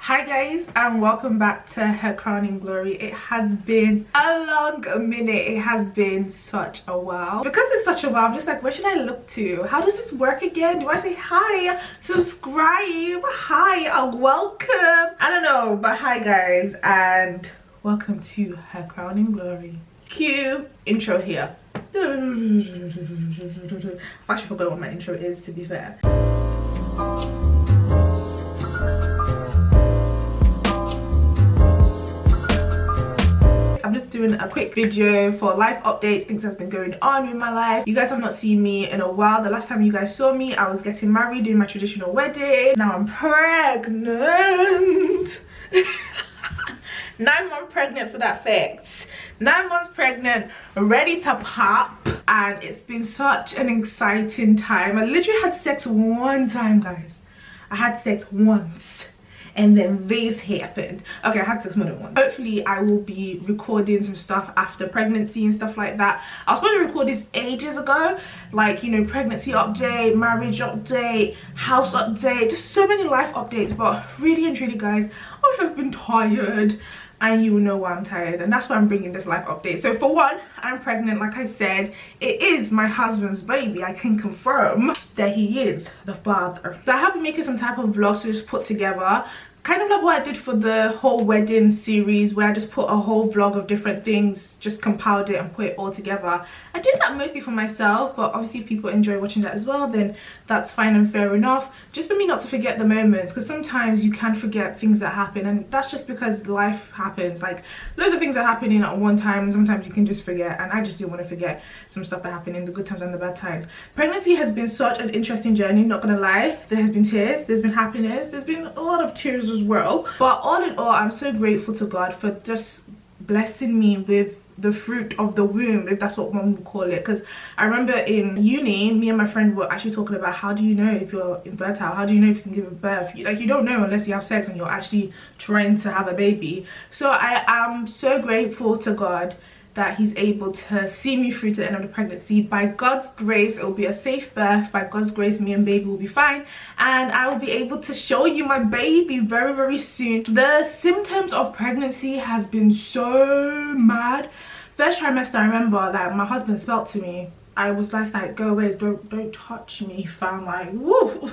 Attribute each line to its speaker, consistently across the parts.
Speaker 1: Hi guys, and welcome back to Her Crowning Glory. It has been a long minute. It has been such a while. Because it's such a while, I'm just like, where should I look to? How does this work again? Do I say hi, subscribe, hi, welcome? I don't know, but hi guys, and welcome to Her Crowning Glory. Cue intro here. I've actually forgot what my intro is, to be fair. I'm just doing a quick video for life updates, things that's been going on in my life. You guys have not seen me in a while. The last time you guys saw me, I was getting married, doing my traditional wedding. Now I'm pregnant. 9 months pregnant for that fact. 9 months pregnant, ready to pop, and it's been such an exciting time. I literally had sex one time, guys. I had sex once. And then this happened. Okay, I had sex more than once. Hopefully I will be recording some stuff after pregnancy and stuff like that. I was supposed to record this ages ago, like, you know, pregnancy update, marriage update, house update, just so many life updates. But really and truly guys, I have been tired, and you will know why I'm tired, and that's why I'm bringing this life update. So for one, I'm pregnant. Like I said, it is my husband's baby. I can confirm that he is the father. So I have been making some type of vlogs to just put together, kind of like what I did for the whole wedding series, where I just put a whole vlog of different things, just compiled it and put it all together. I did that mostly for myself, but obviously if people enjoy watching that as well, then that's fine and fair enough. Just for me not to forget the moments, because sometimes you can forget things that happen, and that's just because life happens. Like, loads of things are happening at one time, and sometimes you can just forget, and I just didn't want to forget some stuff that happened in the good times and the bad times. Pregnancy has been such an interesting journey, not gonna lie. There has been tears, there's been happiness, there's been a lot of tears as well, but all in all, I'm so grateful to God for just blessing me with the fruit of the womb, if that's what one would call it. Because I remember in uni, me and my friend were actually talking about, how do you know if you're infertile? How do you know if you can give birth? Like, you don't know unless you have sex and you're actually trying to have a baby. So I am so grateful to God that he's able to see me through to the end of the pregnancy. By God's grace, it will be a safe birth. By God's grace, me and baby will be fine, and I will be able to show you my baby very, very soon. The symptoms of pregnancy has been so mad. First trimester, I remember, like, my husband spelt to me. I was like, go away, don't touch me, fam. Like, woo.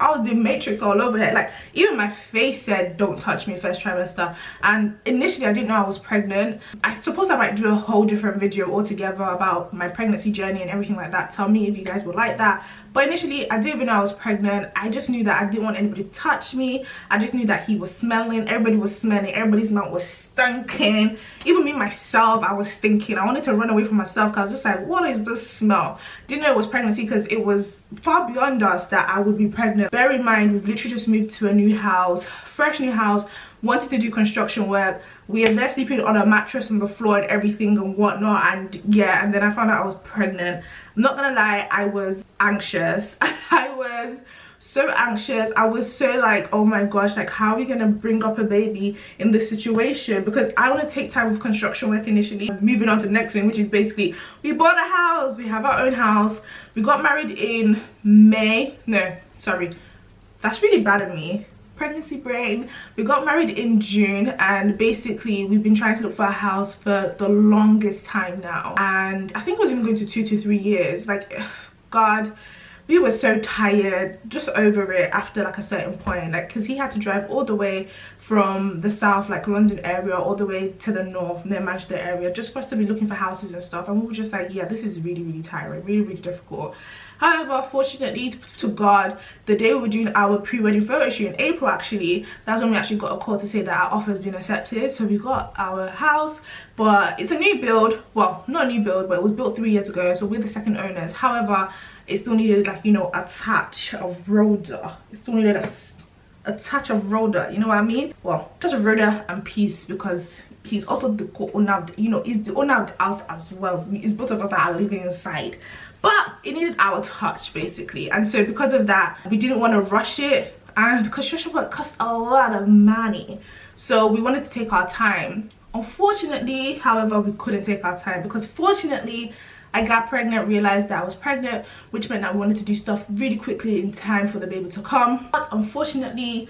Speaker 1: I was the Matrix all over it. Like, even my face said don't touch me first trimester. And initially I didn't know I was pregnant. I suppose I might do a whole different video altogether about my pregnancy journey and everything like that. Tell me if you guys would like that. But initially I didn't even know I was pregnant. I just knew that I didn't want anybody to touch me. I just knew that he was smelling, everybody was smelling, everybody's mouth was stinking. Even me myself, I was stinking. I wanted to run away from myself because I was just like, what is this smell? Didn't know it was pregnancy because it was far beyond us that I would be pregnant. Bear in mind, we've literally just moved to a new house, fresh new house, wanted to do construction work. We are there sleeping on a mattress on the floor and everything and whatnot, and yeah, and then I found out I was pregnant. I'm not gonna lie, I was anxious. I was so anxious. I was so like, oh my gosh, like, how are we gonna bring up a baby in this situation? Because I want to take time with construction work initially. Moving on to the next thing, which is basically, we bought a house, we have our own house. We got married in May. No, sorry, that's really bad of me. Pregnancy brain. We got married in June, and basically we've been trying to look for a house for the longest time now, and I think it was even going to 2 to 3 years. Like, God, we were so tired, just over it after like a certain point, like, because he had to drive all the way from the south, like London area, all the way to the north, near Manchester area, just for us to be looking for houses and stuff. And we were just like, yeah, this is really, really tiring, really, really difficult. However, fortunately to God, the day we were doing our pre-wedding photo shoot in April, actually, that's when we actually got a call to say that our offer has been accepted. So we got our house, but it's a new build. Well, not a new build, but it was built 3 years ago, so we're the second owners. However, it still needed, like, you know, a touch of Rhoda. It still needed a touch of Rhoda, you know what I mean? Well, touch of Rhoda and peace, because he's also the co-owner, you know, he's the owner of the house as well. It's both of us that are living inside. But it needed our touch, basically. And so because of that, we didn't want to rush it, and construction work cost a lot of money, so we wanted to take our time. Unfortunately, however, we couldn't take our time, because fortunately I got pregnant, realized that I was pregnant, which meant I wanted to do stuff really quickly in time for the baby to come. But unfortunately,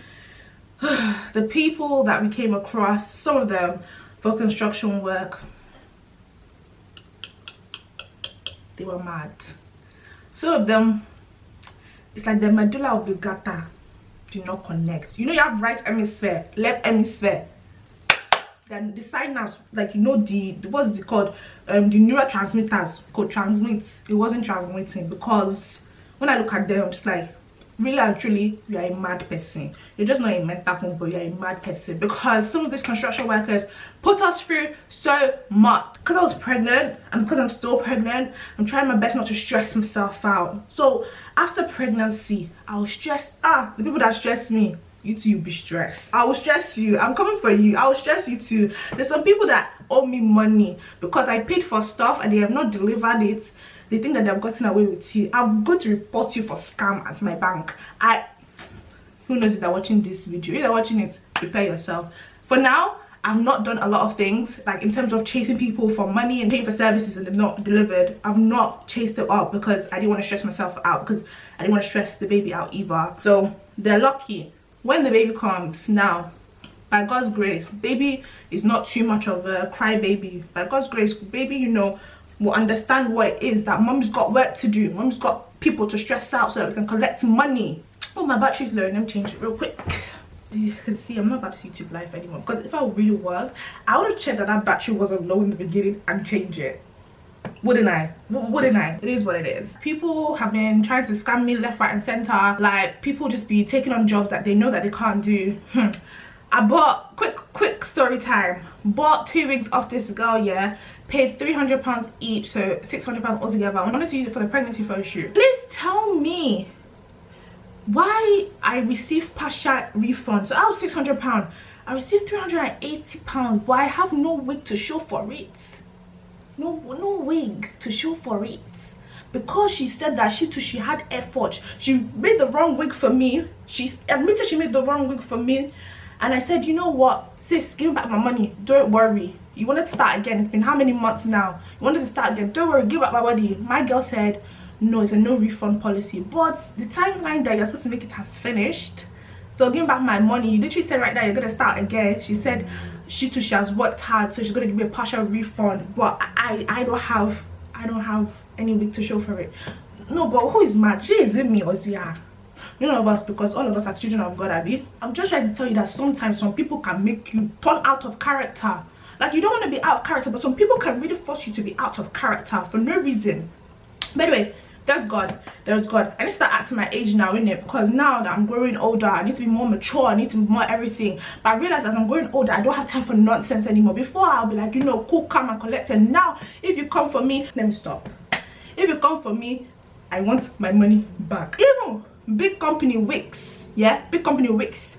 Speaker 1: the people that we came across, some of them for construction work, they were mad. Some of them, it's like the medulla oblongata do not connect. You know, you have right hemisphere, left hemisphere. Then the signals, like, you know, the what's it called, the neurotransmitters could transmit. It wasn't transmitting, because when I look at them, I'm just like, really and truly, you are a mad person. You're just not a mental home, but you're a mad person, because some of these construction workers put us through so much. Because I was pregnant, and because I'm still pregnant, I'm trying my best not to stress myself out. So after pregnancy, I was stressed. The people that stress me, you too, you'll be stressed. I will stress you. I'm coming for you. I will stress you too. There's some people that owe me money because I paid for stuff and they have not delivered it. They think that they've gotten away with it. I'm going to report you for scam at my bank. Who knows if they're watching this video? If they're watching it, prepare yourself. For now, I've not done a lot of things, like in terms of chasing people for money and paying for services and they've not delivered. I've not chased it up because I didn't want to stress myself out, because I didn't want to stress the baby out either. So they're lucky. When the baby comes now, by God's grace, baby is not too much of a cry baby. By God's grace, baby, you know, will understand what it is that mom's got work to do. Mom's got people to stress out so that we can collect money. Oh, my battery's low. Let me change it real quick. You can see I'm not about to YouTube live anymore, because if I really was, I would have checked that battery wasn't low in the beginning and change it. Wouldn't I? Wouldn't I? It is what it is. People have been trying to scam me left, right and center. Like, people just be taking on jobs that they know that they can't do. I bought, quick story time, bought 2 wigs off this girl, yeah, paid £300 each, so £600 altogether. I wanted to use it for the pregnancy photo shoot. Please tell me why I received partial refund. So I was £600, I received £380, but I have no wig to show for it. No wig to show for it, because she said that she had effort. She made the wrong wig for me. She admitted she made the wrong wig for me, and I said, you know what, sis, give me back my money. Don't worry. You wanted to start again. It's been how many months now? You wanted to start again. Don't worry, give back my money. My girl said no, it's a no refund policy, but the timeline that you're supposed to make it has finished. So give me back my money. You literally said right now you're gonna start again. She said she too, she has worked hard, so she's gonna give me a partial refund, but I don't have any wig to show for it. No, but who is mad? She is it me or Zia? None of us, because all of us are children of God, Abby. I'm just trying to tell you that sometimes some people can make you turn out of character. Like, you don't want to be out of character, but some people can really force you to be out of character for no reason. By the way, there's God. There's God. I need to start acting my age now, innit? Because now that I'm growing older, I need to be more mature. I need to be more everything. But I realize as I'm growing older, I don't have time for nonsense anymore. Before, I'll be like, you know, cool, calm and collected. Now, if you come for me, let me stop. If you come for me, I want my money back. Even big company wigs, yeah, big company wigs,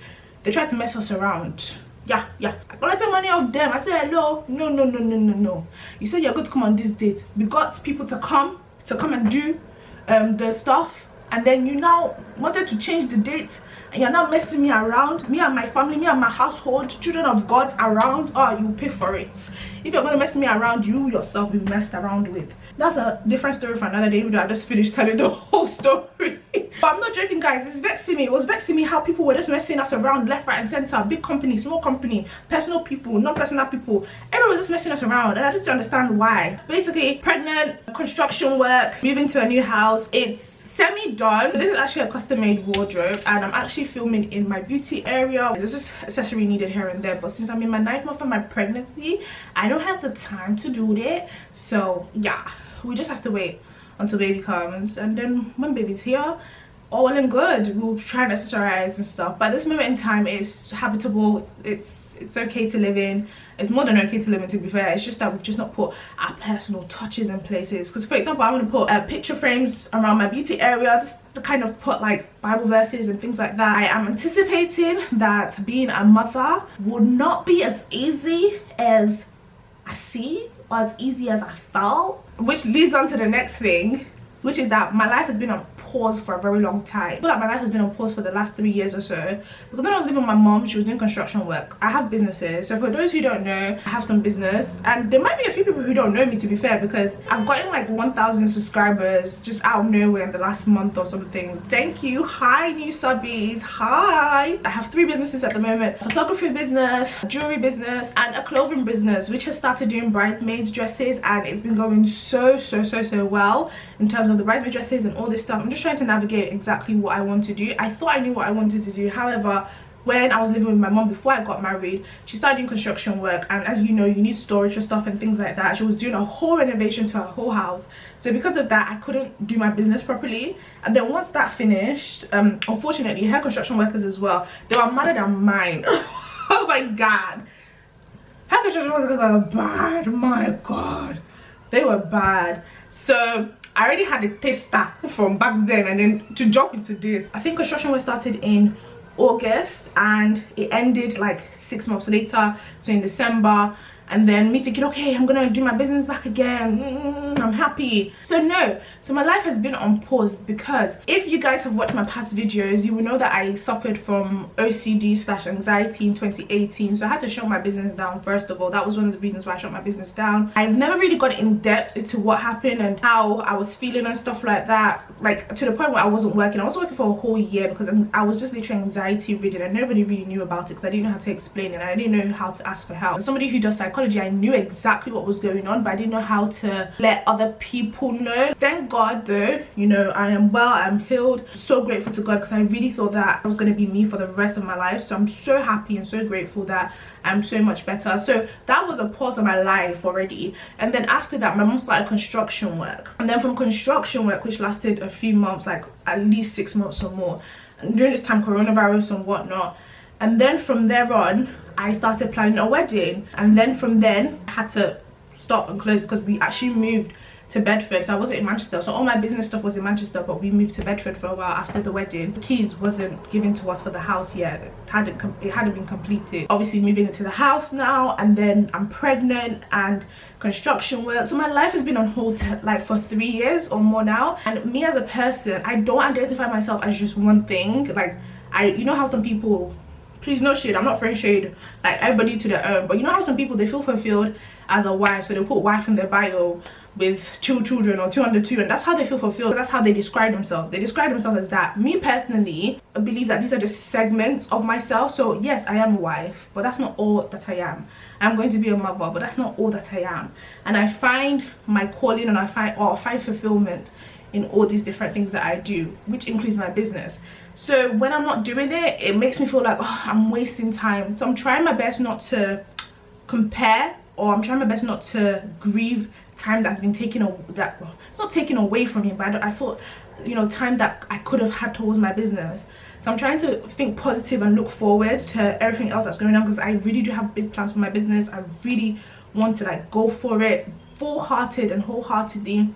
Speaker 1: they try to mess us around. Yeah, I collected money off them. I said hello. No. You said you're going to come on this date. We got people to come and do the stuff, and then you now wanted to change the date, and you're now messing me around, me and my family, me and my household, children of God around. Oh, you pay for it. If you're gonna mess me around, you yourself will be messed around with. That's a different story for another day, even though I just finished telling the whole story. But I'm not joking, guys. It's vexing me. It was vexing me how people were just messing us around left, right and center. Big company, small company, personal people, non-personal people, everyone was just messing us around, and I just don't understand why. Basically, pregnant, construction work, moving to a new house. It's semi-done. This is actually a custom-made wardrobe, and I'm actually filming in my beauty area. There's just accessory needed here and there, but since I'm in my 9th month of my pregnancy, I don't have the time to do that. So yeah, we just have to wait until baby comes, and then when baby's here, all well and good, we'll try and accessorize and stuff. But at this moment in time, it's habitable. It's okay to live in. It's more than okay to live in, to be fair. It's just that we've just not put our personal touches in places. Because for example, I want to put picture frames around my beauty area, just to kind of put like Bible verses and things like that. I am anticipating that being a mother would not be as easy as I see, or as easy as I felt, which leads on to the next thing, which is that my life has been on pause for a very long time. I feel like my life has been on pause for the last 3 years or so, because when I was living with my mom, she was doing construction work. I have businesses, so for those who don't know, I have some business, and there might be a few people who don't know me, to be fair, because I've gotten like 1,000 subscribers just out of nowhere in the last month or something. Thank you. Hi new subbies. Hi. I have 3 businesses at the moment: a photography business, a jewelry business, and a clothing business, which has started doing bridesmaids dresses, and it's been going so well in terms of the bridesmaid dresses and all this stuff. I'm just trying to navigate exactly what I want to do. I thought I knew what I wanted to do, however, when I was living with my mom before I got married, she started doing construction work, and as you know, you need storage for stuff and things like that. She was doing a whole renovation to her whole house, so because of that I couldn't do my business properly. And then once that finished, unfortunately her construction workers as well, they were madder than mine. Oh my god, her construction workers were bad. My god, they were bad. So I already had a taster from back then, and then to jump into this, I think construction work started in August and it ended like 6 months later, so in December. And then me thinking, okay, I'm gonna do my business back again, I'm happy. So no, so my life has been on pause, because if you guys have watched my past videos, you will know that I suffered from OCD/anxiety in 2018. So I had to shut my business down. First of all, that was one of the reasons why I shut my business down. I've never really gone in depth into what happened and how I was feeling and stuff like that, like to the point where I wasn't working. I wasn't working for a whole year because I was just literally anxiety ridden, and nobody really knew about it because I didn't know how to explain it, and I didn't know how to ask for help. As somebody who does psychology, I knew exactly what was going on, but I didn't know how to let other people know. Thank God though, you know, I am well, I'm healed. So grateful to God, because I really thought that I was going to be me for the rest of my life. So I'm so happy and so grateful that I'm so much better. So that was a pause of my life already. And then after that, my mom started construction work, and then from construction work, which lasted a few months, like at least 6 months or more, and during this time coronavirus and whatnot. And then from there on, I started planning a wedding, and then from then I had to stop and close because we actually moved to Bedford. So I wasn't in Manchester, so all my business stuff was in Manchester, but we moved to Bedford for a while after the wedding. The keys wasn't given to us for the house yet. It hadn't been completed. Obviously moving into the house now, and then I'm pregnant and construction work. So my life has been on hold like for 3 years or more now. And me as a person, I don't identify myself as just one thing. Like you know how some people, please no shade, I'm not throwing shade, like everybody to their own, but you know how some people, they feel fulfilled as a wife, so they'll put wife in their bio with 2 children or 2 under 2, and that's how they feel fulfilled. That's how they describe themselves. They describe themselves as that. Me personally, I believe that these are just segments of myself. So yes, I am a wife, but that's not all that I am. I'm going to be a mother, but that's not all that I am. And I find my calling, and I find fulfillment in all these different things that I do, which includes my business. So when I'm not doing it, it makes me feel like, oh, I'm wasting time. So I'm trying my best not to compare, or I'm trying my best not to grieve time that's been taken, it's not taken away from me, but I thought, you know, time that I could have had towards my business. So I'm trying to think positive and look forward to everything else that's going on, because I really do have big plans for my business. I really want to like go for it full-hearted and wholeheartedly.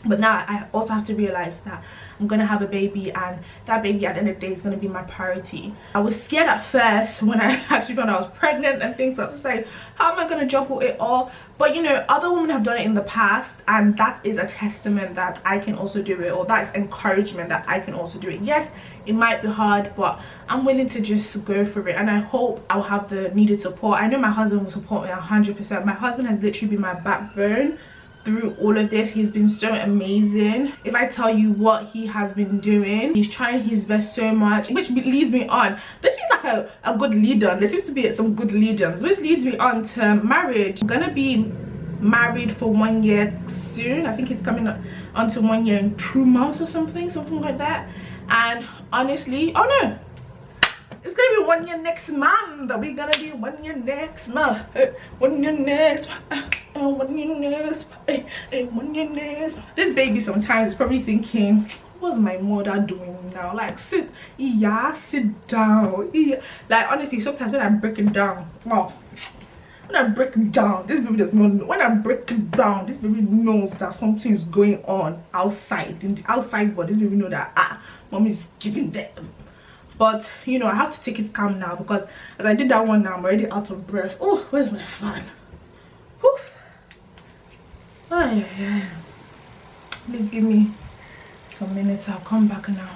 Speaker 1: But now I also have to realize that I'm gonna have a baby, and that baby at the end of the day is gonna be my priority. I was scared at first when I actually found I was pregnant and things. So I was like, how am I gonna juggle it all? But you know, other women have done it in the past, and that is a testament that I can also do it, or that's encouragement that I can also do it. Yes, it might be hard, but I'm willing to just go for it, and I hope I'll have the needed support. I know my husband will support me 100%. My husband has literally been my backbone through all of this. He's been so amazing. If I tell you what he has been doing, he's trying his best so much, which leads me on. This seems like a good lead-on. There seems to be some good lead-ons, which leads me on to marriage. I'm gonna be married for 1 year soon. I think it's coming on to 1 year and 2 months or something like that. And honestly, oh no, it's gonna be 1 year next month. We're gonna be 1 year next month. 1 year next month. 1 year next month. 1 year next month. This baby sometimes is probably thinking, what's my mother doing now? Like, sit down. Yeah. Like honestly, sometimes when I'm breaking down, wow. When I'm breaking down, this baby does not know. When I'm breaking down, this baby knows that something is going on outside. In the outside world, this baby know that mommy is giving them. But you know, I have to take it calm now, because as I did that one now, I'm already out of breath. Oh, where's my fan? Whew. Oh, yeah. Please give me some minutes. I'll come back now.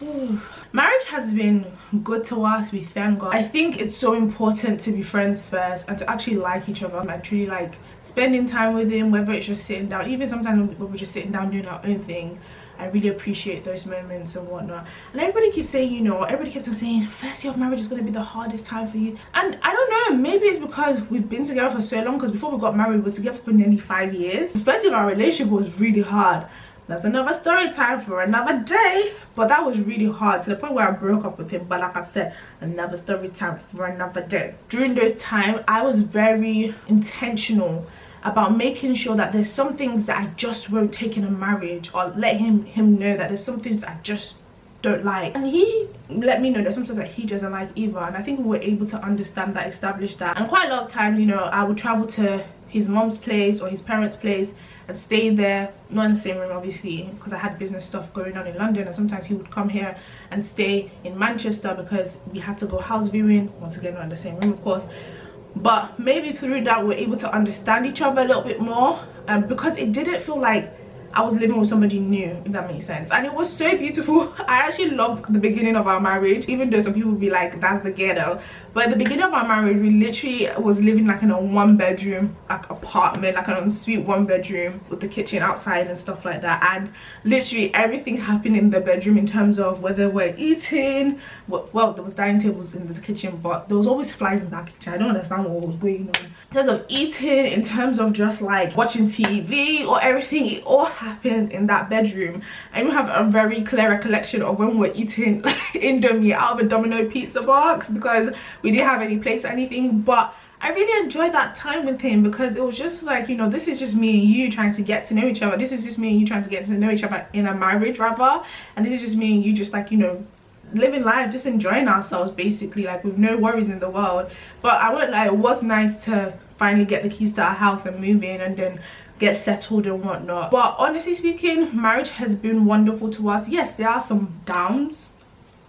Speaker 1: Ooh. Marriage has been good to us, we thank God. I think it's so important to be friends first and to actually like each other. I truly like spending time with him, whether it's just sitting down, even sometimes when we're just sitting down doing our own thing. I really appreciate those moments and whatnot. And everybody keeps saying, you know, everybody keeps on saying first year of marriage is going to be the hardest time for you. And I don't know, maybe it's because we've been together for so long, because before we got married we were together for nearly 5 years. The first year of our relationship was really hard. That's another story time for another day, but that was really hard to the point where I broke up with him. But like I said, another story time for another day. During those times I was very intentional about making sure that there's some things that I just won't take in a marriage, or let him know that there's some things I just don't like, and he let me know there's something that he doesn't like either. And I think we were able to understand that, establish that. And quite a lot of times, you know, I would travel to his mom's place or his parents' place and stay there, not in the same room obviously, because I had business stuff going on in London, and sometimes he would come here and stay in Manchester because we had to go house viewing, once again not in the same room of course. But maybe through that we're able to understand each other a little bit more, because it didn't feel like I was living with somebody new, if that makes sense. And it was so beautiful. I actually loved the beginning of our marriage, even though some people would be like, that's the ghetto. But at the beginning of our marriage, we literally was living like in a 1-bedroom like apartment, like an ensuite 1-bedroom with the kitchen outside and stuff like that. And literally everything happened in the bedroom in terms of whether we're eating. Well, there was dining tables in the kitchen, but there was always flies in that kitchen. I don't understand what was going on. In terms of eating, in terms of just like watching TV or everything, it all happened in that bedroom. I even have a very clear recollection of when we were eating like Indomie out of a Domino pizza box, because we didn't have any plates or anything. But I really enjoyed that time with him, because it was just like, you know, this is just me and you trying to get to know each other. This is just me and you trying to get to know each other in a marriage rather, and this is just me and you just like, you know, living life, just enjoying ourselves basically, like with no worries in the world. But I won't lie, it was nice to finally get the keys to our house and move in and then get settled and whatnot. But honestly speaking, marriage has been wonderful to us. Yes, there are some downs,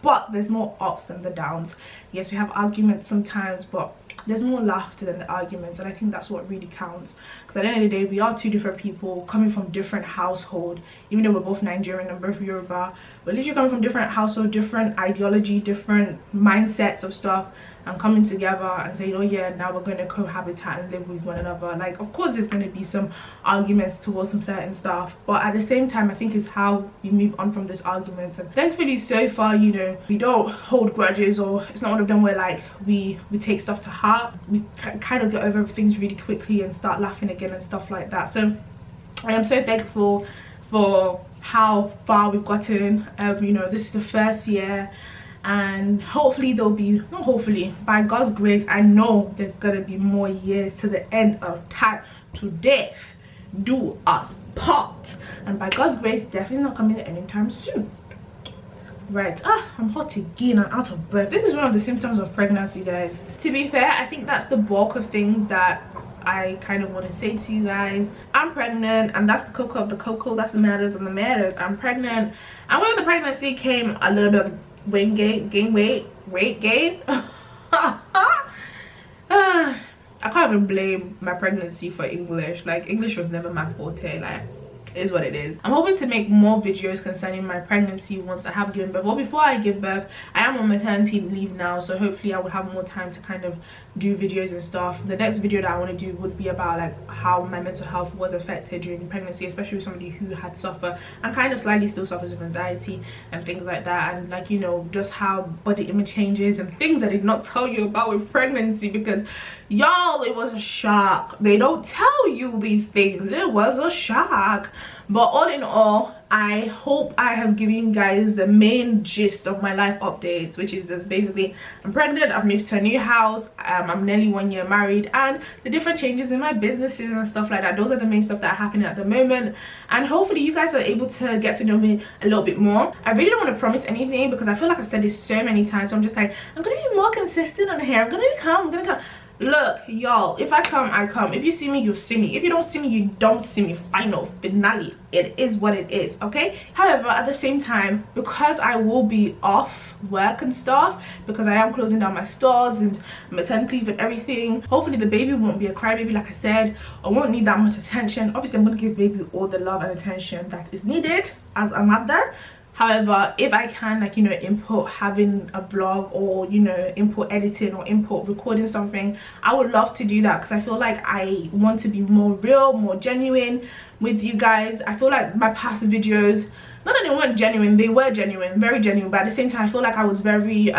Speaker 1: but there's more ups than the downs. Yes, we have arguments sometimes, but there's more laughter than the arguments, and I think that's what really counts. Because at the end of the day, we are two different people coming from different household. Even though we're both Nigerian and both Yoruba, we're literally coming from different household, different ideology, different mindsets of stuff, and coming together and saying, oh yeah, now we're going to cohabitate and live with one another. Like, of course there's going to be some arguments towards some certain stuff, but at the same time I think it's how you move on from those arguments. And thankfully so far, you know, we don't hold grudges, or it's not one of them where like we take stuff to heart. We kind of get over things really quickly and start laughing again and stuff like that. So I am so thankful for how far we've gotten. You know, this is the first year, and hopefully there'll be, not hopefully, by God's grace, I know there's gonna be more years to the end of time, to death do us part. And by God's grace, death is not coming anytime soon. Right, I'm hot again and out of breath. This is one of the symptoms of pregnancy, guys. To be fair, I think that's the bulk of things that I kind of want to say to you guys. I'm pregnant, and that's the cocoa of the cocoa, that's the matters of the matters. I'm pregnant, and with the pregnancy came a little bit of weight gain. I can't even blame my pregnancy for English. Like, English was never my forte. Like, it is what it is. I'm hoping to make more videos concerning my pregnancy once I have given birth. Well, before I give birth, I am on maternity leave now, so hopefully I will have more time to kind of do videos and stuff. The next video that I want to do would be about like how my mental health was affected during pregnancy, especially with somebody who had suffered and kind of slightly still suffers with anxiety and things like that, and like, you know, just how body image changes and things I did not tell you about with pregnancy, because y'all, it was a shock. They don't tell you these things. It was a shock. But all in all, I hope I have given you guys the main gist of my life updates, which is just basically I'm pregnant, I've moved to a new house, I'm nearly 1 year married, and the different changes in my businesses and stuff like that. Those are the main stuff that are happening at the moment, and hopefully you guys are able to get to know me a little bit more. I really don't want to promise anything because I feel like I've said this so many times, so I'm just like, I'm gonna be more consistent on here, I'm gonna be calm, I'm gonna come. Look, y'all, if I come, I come. If you see me, you see me. If you don't see me, you don't see me. Final finale. It is what it is, okay? However, at the same time, because I will be off work and stuff, because I am closing down my stores and maternity leave and everything, hopefully the baby won't be a crybaby, like I said, or won't need that much attention. Obviously, I'm going to give baby all the love and attention that is needed as a mother. However, if I can, like, you know, input having a vlog, or, you know, input editing, or input recording something, I would love to do that, because I feel like I want to be more real, more genuine with you guys. I feel like my past videos, not that they weren't genuine, they were genuine, very genuine, but at the same time I feel like I was very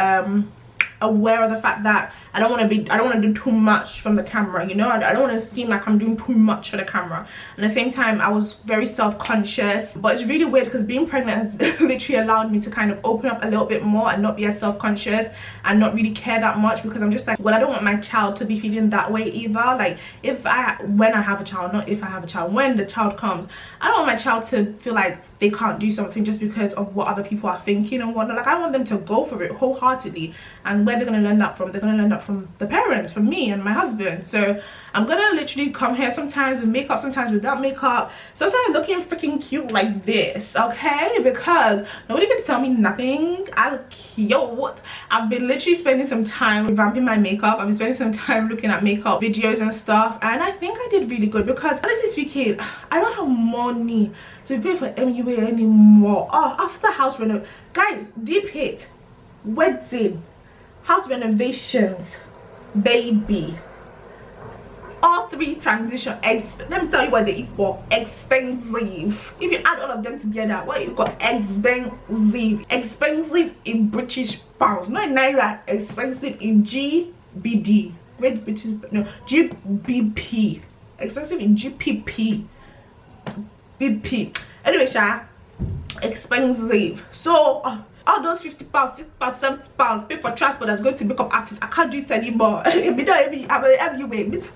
Speaker 1: aware of the fact that I don't want to do too much from the camera, you know. I don't want to seem like I'm doing too much for the camera. And at the same time, I was very self-conscious. But it's really weird, because being pregnant has literally allowed me to kind of open up a little bit more and not be as self-conscious and not really care that much, because I'm just like, well, I don't want my child to be feeling that way either. Like, when I have a child, not if I have a child, when the child comes, I don't want my child to feel like they can't do something just because of what other people are thinking and whatnot. Like, I want them to go for it wholeheartedly. And where they're going to learn that from? They're going to learn that from the parents, from me and my husband. So I'm going to literally come here sometimes with makeup, sometimes without makeup, sometimes looking freaking cute like this, okay? Because nobody can tell me nothing. I look cute. I've been literally spending some time revamping my makeup. I've been spending some time looking at makeup videos and stuff, and I think I did really good, because honestly speaking, I don't have money to pay for MUA anymore. Oh, after house renovation, guys, deep hit, wedding, house renovations, baby, all three transition, let me tell you what they equal: expensive. If you add all of them together, what you got? Expensive in British pounds, not in naira. Expensive in GBD, Great British, no, GBP. Expensive in GPP, BP. Anyway, expensive. So all those 50 pounds, 60 pounds, 70 pounds pay for transport that's going to makeup artists, I can't do it anymore. I'm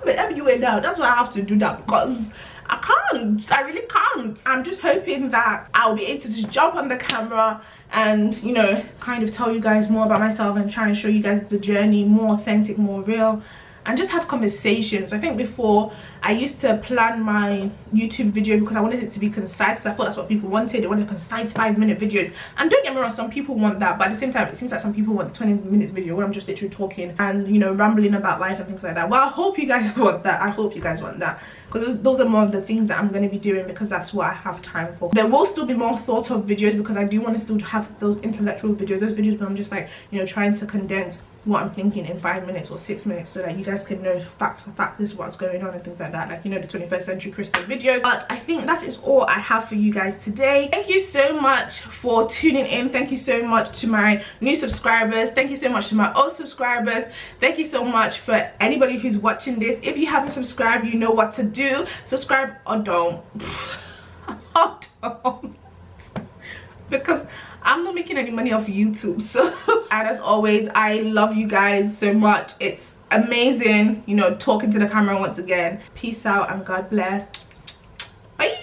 Speaker 1: everywhere now. That's why I have to do that, because I really can't. I'm just hoping that I'll be able to just jump on the camera and, you know, kind of tell you guys more about myself and try and show you guys the journey more authentic, more real, and just have conversations. I think before I used to plan my YouTube video because I wanted it to be concise, because I thought that's what people wanted. They wanted concise 5-minute videos, and don't get me wrong, some people want that, but at the same time it seems like some people want the 20-minute video where I'm just literally talking and, you know, rambling about life and things like that. Well, I hope you guys want that. I hope you guys want that, because those are more of the things that I'm going to be doing, because that's what I have time for. There will still be more thought of videos, because I do want to still have those intellectual videos, those videos where I'm just like, you know, trying to condense what I'm thinking in 5 minutes or 6 minutes, so that you guys can know fact for fact this is what's going on and things like that, like, you know, the 21st century Kristen videos. But I think that is all I have for you guys today. Thank you so much for tuning in. Thank you so much to my new subscribers. Thank you so much to my old subscribers. Thank you so much for anybody who's watching this. If you haven't subscribed, you know what to do. Subscribe or don't. Or don't. Because I'm not making any money off YouTube. So, and as always, I love you guys so much. It's amazing, you know, talking to the camera once again. Peace out and God bless. Bye.